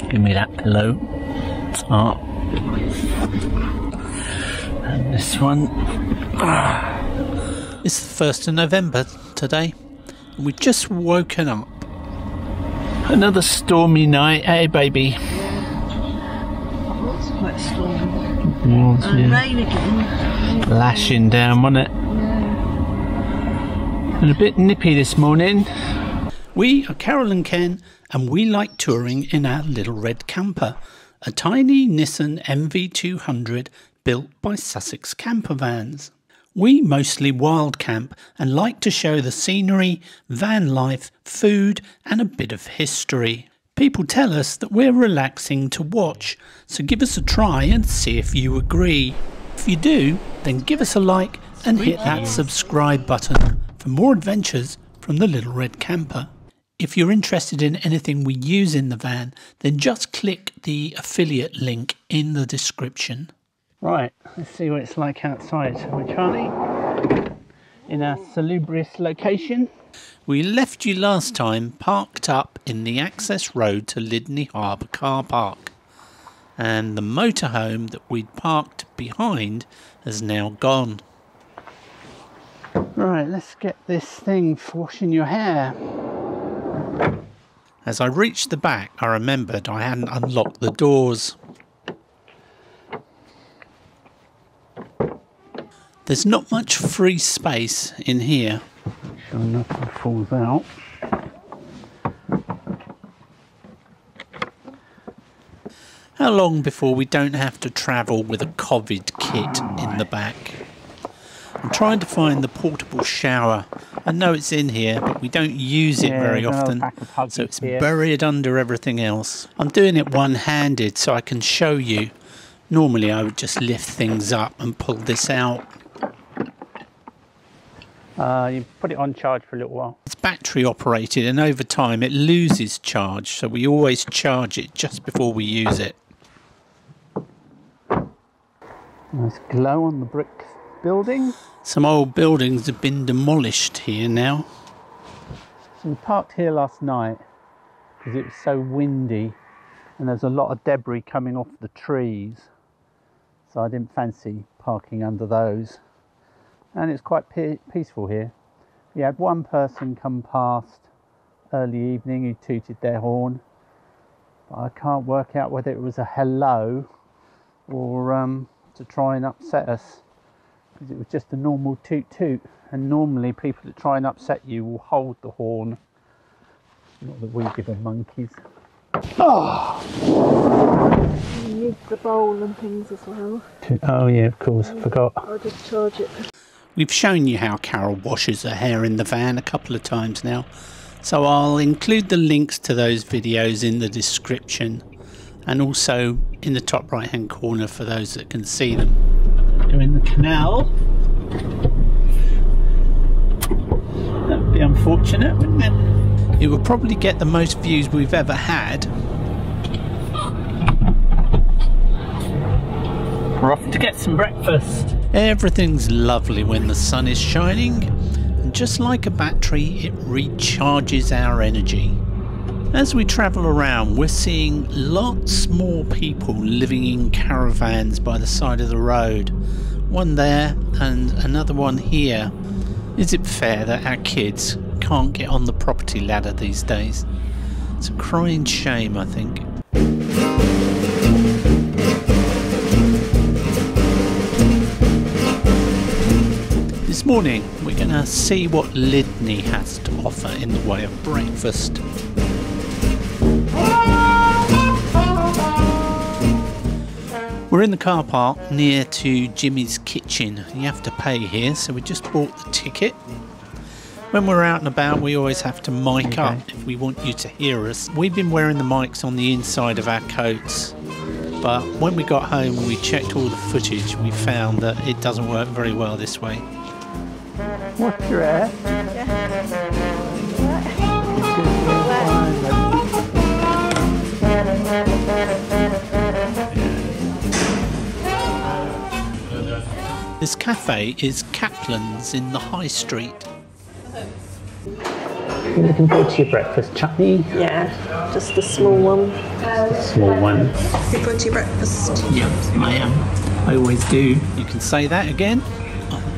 Give me that pillow. And this one. It's the 1st of November today, and we've just woken up. Another stormy night, eh, baby? Yeah. It's quite stormy. And rain again. Lashing down, wasn't it? Yeah. And a bit nippy this morning. We are Carol and Ken, and we like touring in our little red camper, a tiny Nissan MV200 built by Sussex Camper Vans. We mostly wild camp and like to show the scenery, van life, food and a bit of history. People tell us that we're relaxing to watch, so give us a try and see if you agree. If you do, then give us a like and hit that subscribe button for more adventures from the little red camper. If you're interested in anything we use in the van, then just click the affiliate link in the description. Right, let's see what it's like outside, shall we, Charlie? In our salubrious location. We left you last time parked up in the access road to Lydney Harbour car park. And the motorhome that we'd parked behind has now gone. Right, let's get this thing for washing your hair. As I reached the back, I remembered I hadn't unlocked the doors. There's not much free space in here. Sure enough, it falls out. How long before we don't have to travel with a COVID kit in the back? I'm trying to find the portable shower. I know it's in here, but we don't use it very often, so it's buried under everything else. I'm doing it one-handed so I can show you. Normally I would just lift things up and pull this out. You put it on charge for a little while. It's battery operated and over time it loses charge, so we always charge it just before we use it. Nice glow on the brick building. Some old buildings have been demolished here now. So we parked here last night because it was so windy and there's a lot of debris coming off the trees, so I didn't fancy parking under those. And it's quite peaceful here. We had one person come past early evening who tooted their horn, but I can't work out whether it was a hello or to try and upset us, because it was just a normal toot toot, and normally people that try and upset you will hold the horn. Not that we give them monkeys. Oh! You need the bowl and things as well. Oh yeah, of course, I forgot. I'll just charge it. We've shown you how Carol washes her hair in the van a couple of times now, so I'll include the links to those videos in the description and also in the top right hand corner for those that can see them. Doing the canal. That would be unfortunate, wouldn't it? It would probably get the most views we've ever had. We're off to get some breakfast. Everything's lovely when the sun is shining, and just like a battery, it recharges our energy. As we travel around, we're seeing lots more people living in caravans by the side of the road. One there and another one here. Is it fair that our kids can't get on the property ladder these days? It's a crying shame, I think. This morning we're going to see what Lydney has to offer in the way of breakfast. We're in the car park near to Jimmy's Kitchen. You have to pay here, so we just bought the ticket. When we're out and about, we always have to mic up if we want you to hear us. We've been wearing the mics on the inside of our coats, but when we got home and we checked all the footage, we found that it doesn't work very well this way. What's your hair? This cafe is Kaplan's in the High Street. You're looking forward to your breakfast, chutney? Yeah, just a small one. Small one. Looking forward to your breakfast? Yeah, I am. I always do. You can say that again.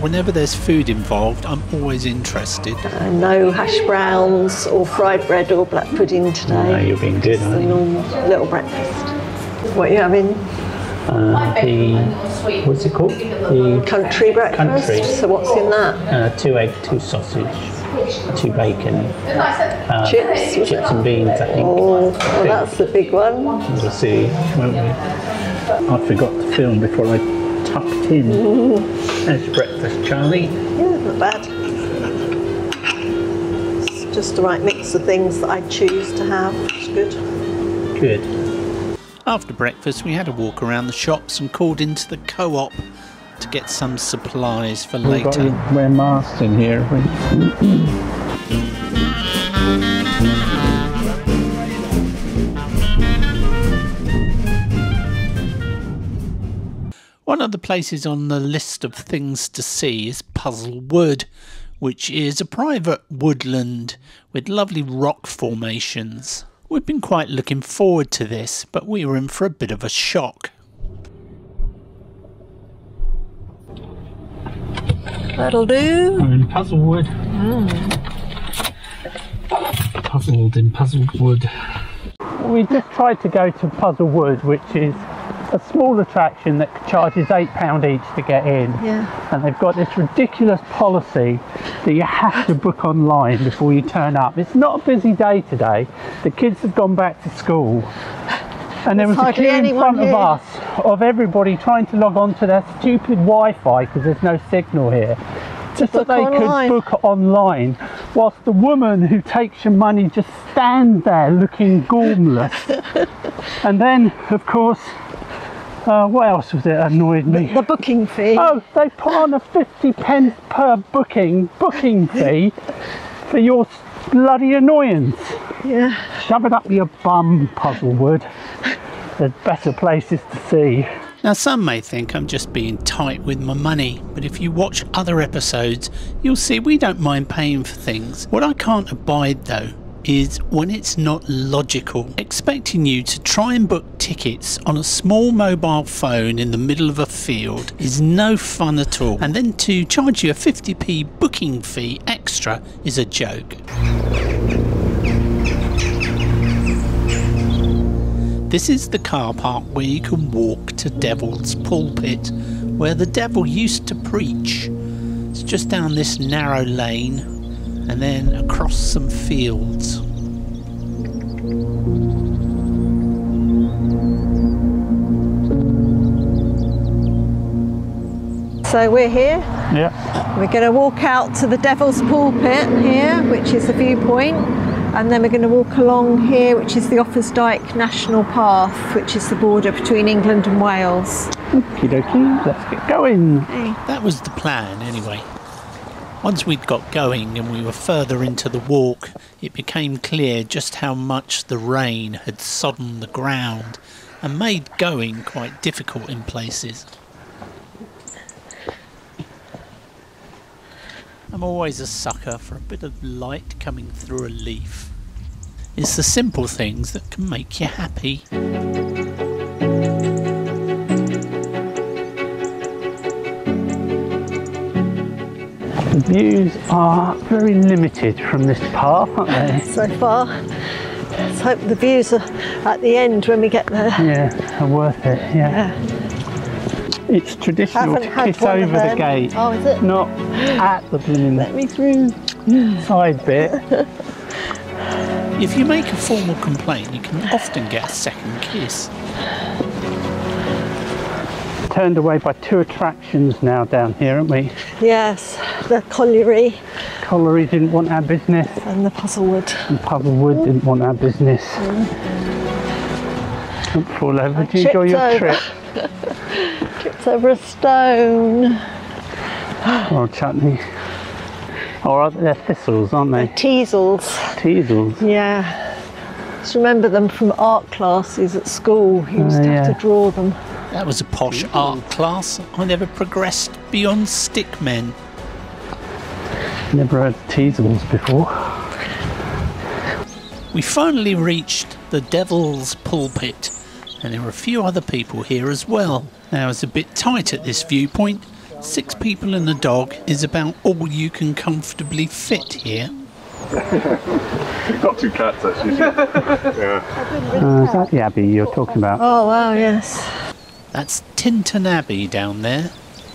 Whenever there's food involved, I'm always interested. No hash browns or fried bread or black pudding today. No, you're being good, Just aren't the you? normal little breakfast. What are you having? What's it called? The Country breakfast. Country. So what's in that? 2 egg, 2 sausage, 2 bacon, Chips. chips and beans, I think. Oh, well, that's the big one. We'll see, won't we? I forgot to film before I tucked in. There's breakfast, Charlie. Yeah, not bad. It's just the right mix of things that I choose to have. It's good. Good. After breakfast, we had a walk around the shops and called into the co-op to get some supplies for later. We've got to wear masks in here. One of the places on the list of things to see is Puzzlewood, which is a private woodland with lovely rock formations. We've been quite looking forward to this, but we were in for a bit of a shock. That'll do. We're in Puzzlewood. Puzzled in Puzzlewood. We just tried to go to Puzzlewood, which is a small attraction that charges £8 each to get in. Yeah. And they've got this ridiculous policy that you have to book online before you turn up. It's not a busy day today. The kids have gone back to school. And there was a queue in front of us of everybody trying to log on to their stupid Wi-Fi because there's no signal here. Just so they could book online, whilst the woman who takes your money just stand there looking gormless. And then, of course, what else was it that annoyed me? The booking fee. Oh, they put on a 50p per booking fee for your bloody annoyance. Yeah. Shove it up your bum, Puzzlewood. There's better places to see. Now, some may think I'm just being tight with my money, but if you watch other episodes, you'll see we don't mind paying for things. What I can't abide, though, is when it's not logical. Expecting you to try and book tickets on a small mobile phone in the middle of a field is no fun at all, and then to charge you a 50p booking fee extra is a joke. This is the car park where you can walk to Devil's Pulpit, where the devil used to preach. It's just down this narrow lane and then across some fields. So we're here. Yeah. We're going to walk out to the Devil's Pulpit here, which is the viewpoint. And then we're going to walk along here, which is the Dyke National Path, which is the border between England and Wales. Okie dokie, let's get going. Hey. That was the plan anyway. Once we'd got going and we were further into the walk, it became clear just how much the rain had sodden the ground and made going quite difficult in places. I'm always a sucker for a bit of light coming through a leaf. It's the simple things that can make you happy. The views are very limited from this path, aren't they? So far. Let's hope the views are at the end when we get there. Yeah, are worth it, yeah. It's traditional to kiss over the gate. Oh, is it? Not at the blooming Let me through. Side bit. If you make a formal complaint, you can often get a second kiss. Turned away by 2 attractions now down here, haven't we? Yes, the colliery. Colliery didn't want our business. And the Puzzlewood. And Puzzlewood didn't want our business. Don't fall over. Did you enjoy your trip? Tripped over a stone. Oh, chutney. Or they're thistles, aren't they? Teasels. Teasels. Yeah. Just remember them from art classes at school. You used to have to draw them. That was a posh art class. I never progressed beyond stickmen. Never heard of teasels before. We finally reached the Devil's Pulpit, and there are a few other people here as well. Now it's a bit tight at this viewpoint. 6 people and a dog is about all you can comfortably fit here. Got 2 cats actually. Yeah. Is that the Abbey you're talking about? Oh wow, yes. That's Tintern Abbey down there,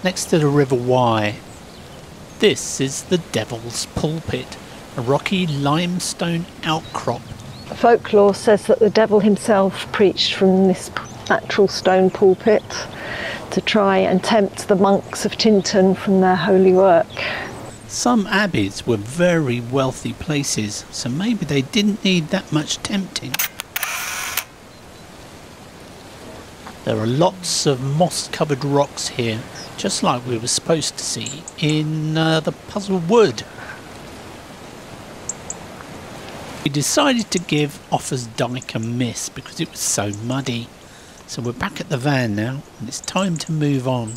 next to the River Wye. This is the Devil's Pulpit, a rocky limestone outcrop. Folklore says that the devil himself preached from this natural stone pulpit to try and tempt the monks of Tintern from their holy work. Some abbeys were very wealthy places, so maybe they didn't need that much tempting. There are lots of moss-covered rocks here, just like we were supposed to see in the Puzzlewood. We decided to give Offa's Dyke a miss because it was so muddy. So we're back at the van now, and it's time to move on.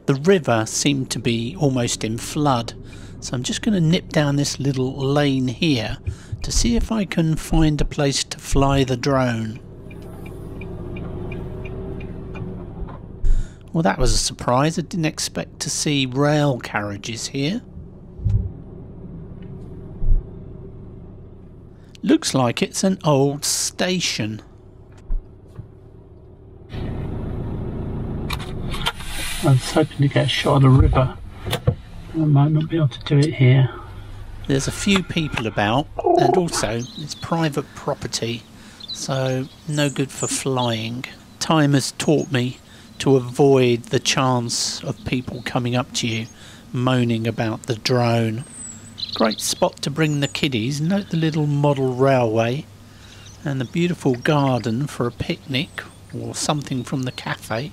The river seemed to be almost in flood, so I'm just going to nip down this little lane here to see if I can find a place to fly the drone. Well, that was a surprise. I didn't expect to see rail carriages here. Looks like it's an old station. I was hoping to get a shot of the river. I might not be able to do it here. There's a few people about, and also it's private property, so no good for flying. Time has taught me to avoid the chance of people coming up to you moaning about the drone. Great spot to bring the kiddies. Note the little model railway and the beautiful garden for a picnic or something from the cafe.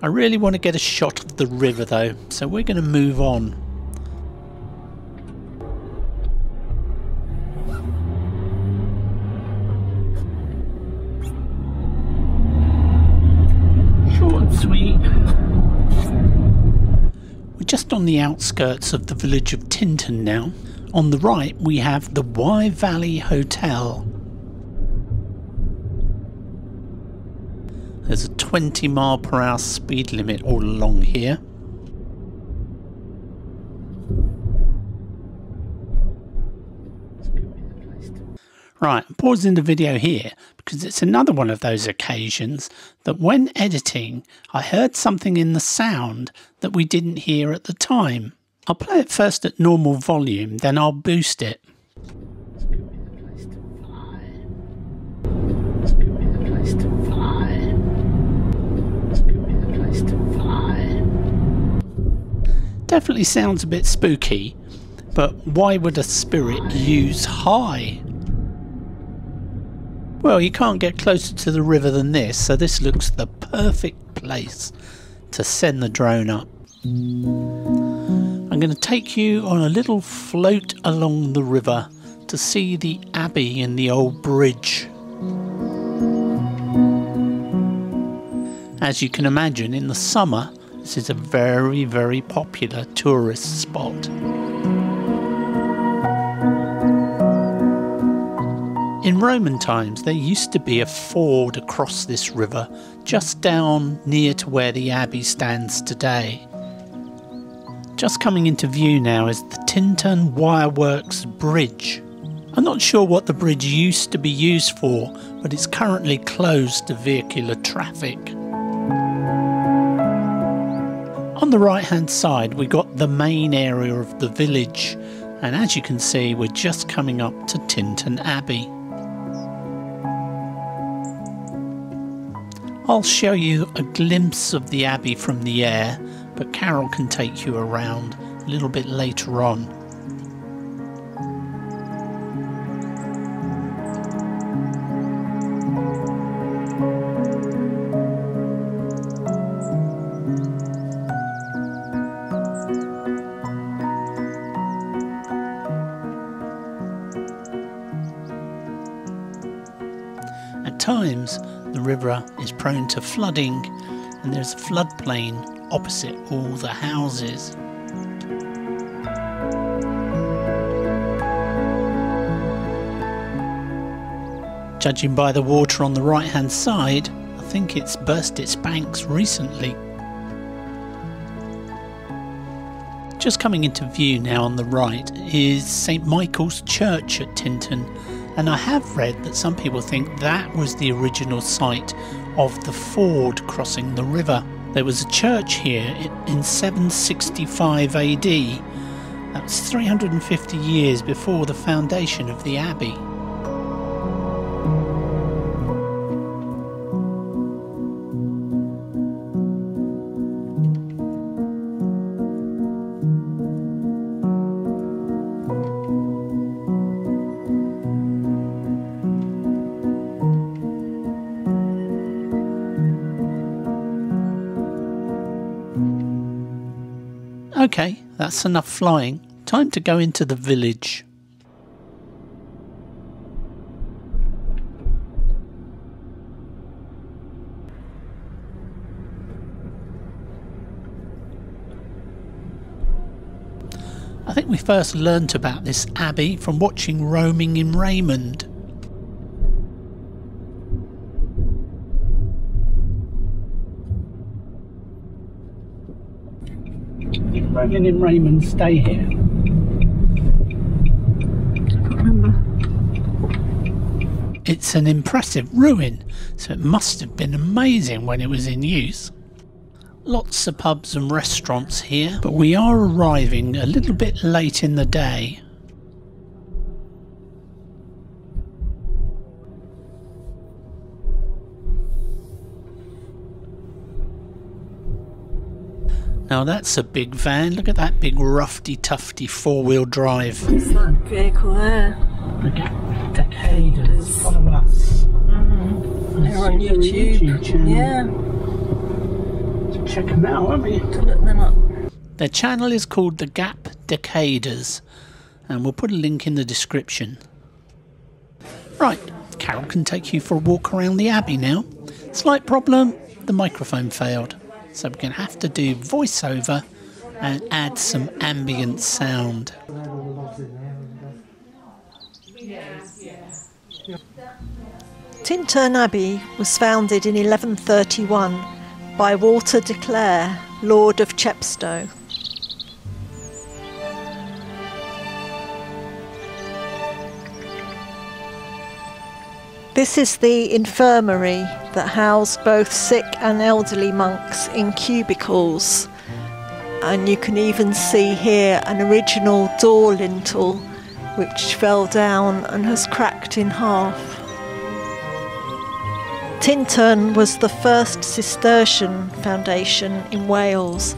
I really want to get a shot of the river though, so we're going to move on. Short and sweet. We're just on the outskirts of the village of Tintern now. On the right we have the Wye Valley Hotel. There's a 20-mile-per-hour speed limit all along here. Right, I'm pausing the video here because it's another one of those occasions that when editing I heard something in the sound that we didn't hear at the time. I'll play it first at normal volume, then I'll boost it. Definitely sounds a bit spooky, but why would a spirit use high? Well, you can't get closer to the river than this, so this looks the perfect place to send the drone up. I'm going to take you on a little float along the river to see the Abbey and the old bridge. As you can imagine, in the summer this is a very, very popular tourist spot. In Roman times there used to be a ford across this river just down near to where the Abbey stands today. Just coming into view now is the Tintern Wireworks Bridge. I'm not sure what the bridge used to be used for, but it's currently closed to vehicular traffic. On the right hand side we got the main area of the village, and as you can see we're just coming up to Tintern Abbey. I'll show you a glimpse of the Abbey from the air, but Carol can take you around a little bit later on. At times the river is prone to flooding, and there's a floodplain opposite all the houses. Judging by the water on the right hand side, I think it's burst its banks recently. Just coming into view now on the right is St Michael's Church at Tintern, and I have read that some people think that was the original site of the ford crossing the river. There was a church here in 765 AD. That was 350 years before the foundation of the Abbey. Okay, that's enough flying. Time to go into the village. I think we first learnt about this abbey from watching Roaming in Raymond. Roaming in Raymond stay here? I can't remember. It's an impressive ruin, so it must have been amazing when it was in use. Lots of pubs and restaurants here, but we are arriving a little bit late in the day. Now that's a big van. Look at that big roughy tufty four-wheel drive. What's that vehicle there? The Decaders. Follow us. They're on YouTube. channel. Yeah. So check them out, won't we? To look them up. Their channel is called The Gap Decaders, and we'll put a link in the description. Right, Carol can take you for a walk around the Abbey now. Slight problem, the microphone failed. So we're going to have to do voiceover and add some ambient sound. Tintern Abbey was founded in 1131 by Walter de Clare, Lord of Chepstow. This is the infirmary that housed both sick and elderly monks in cubicles, and you can even see here an original door lintel which fell down and has cracked in half. Tintern was the first Cistercian foundation in Wales.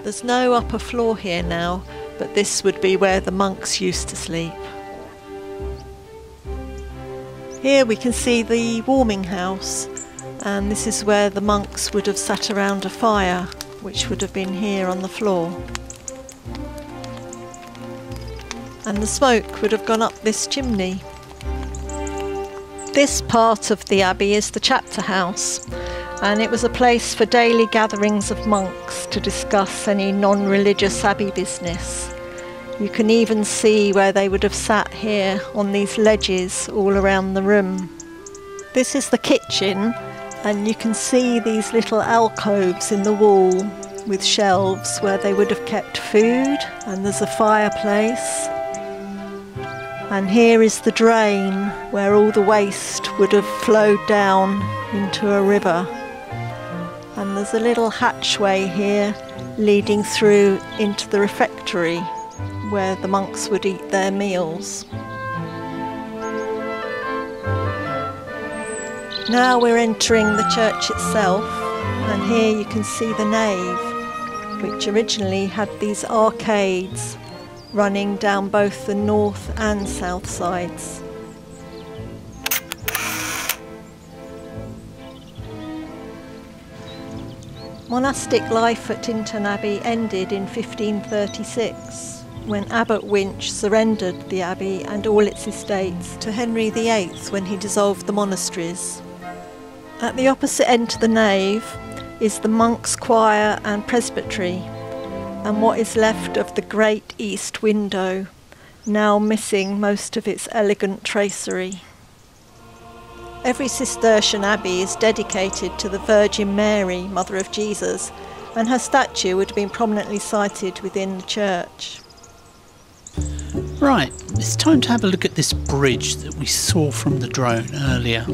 There's no upper floor here now, but this would be where the monks used to sleep. Here we can see the warming house, and this is where the monks would have sat around a fire, which would have been here on the floor. And the smoke would have gone up this chimney. This part of the abbey is the chapter house, and it was a place for daily gatherings of monks to discuss any non-religious abbey business. You can even see where they would have sat here on these ledges all around the room. This is the kitchen, and you can see these little alcoves in the wall with shelves where they would have kept food, and there's a fireplace. And here is the drain where all the waste would have flowed down into a river. There's a little hatchway here leading through into the refectory where the monks would eat their meals. Now we're entering the church itself, and here you can see the nave, which originally had these arcades running down both the north and south sides. Monastic life at Tintern Abbey ended in 1536, when Abbot Winch surrendered the abbey and all its estates to Henry VIII when he dissolved the monasteries. At the opposite end to the nave is the monks' choir and presbytery, and what is left of the great east window, now missing most of its elegant tracery. Every Cistercian abbey is dedicated to the Virgin Mary, Mother of Jesus, and her statue would have been prominently sited within the church. Right, it's time to have a look at this bridge that we saw from the drone earlier.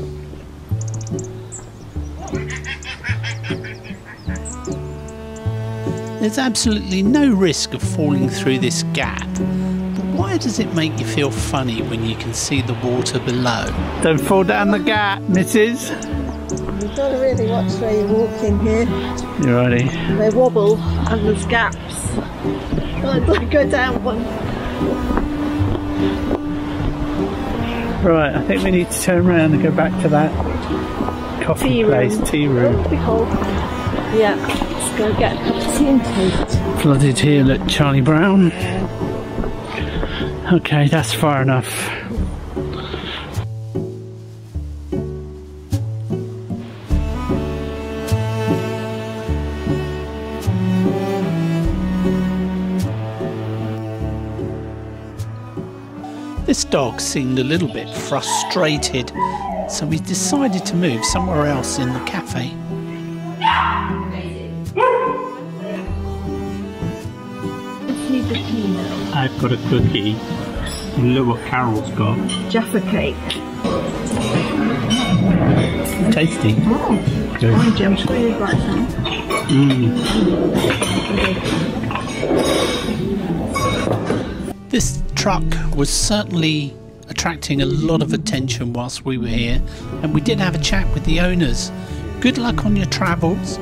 There's absolutely no risk of falling through this gap, but why does it make you feel funny when you can see the water below? Don't fall down the gap, missus. You've got to really watch where you walk in here. You ready? They wobble and there's gaps. Don't go down one. Right, I think we need to turn around and go back to that coffee place, tea room. Oh, be cold. Yeah, let's go get a cup of tea and toast. Flooded here, look, Charlie Brown. Okay, that's far enough. This dog seemed a little bit frustrated, so we decided to move somewhere else in the cafe. I've got a cookie. And look what Carol's got. Jaffa cake. Tasty. Oh, good. orange, I'm sure you'd like some. This truck was certainly attracting a lot of attention whilst we were here, and we did have a chat with the owners. Good luck on your travels.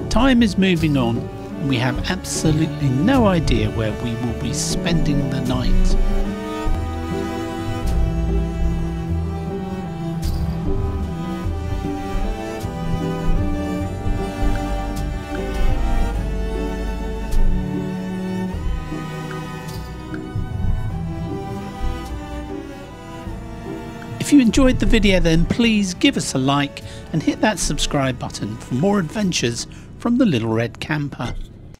Time is moving on, and we have absolutely no idea where we will be spending the night. If you enjoyed the video, then please give us a like and hit that subscribe button for more adventures from the Little Red Camper.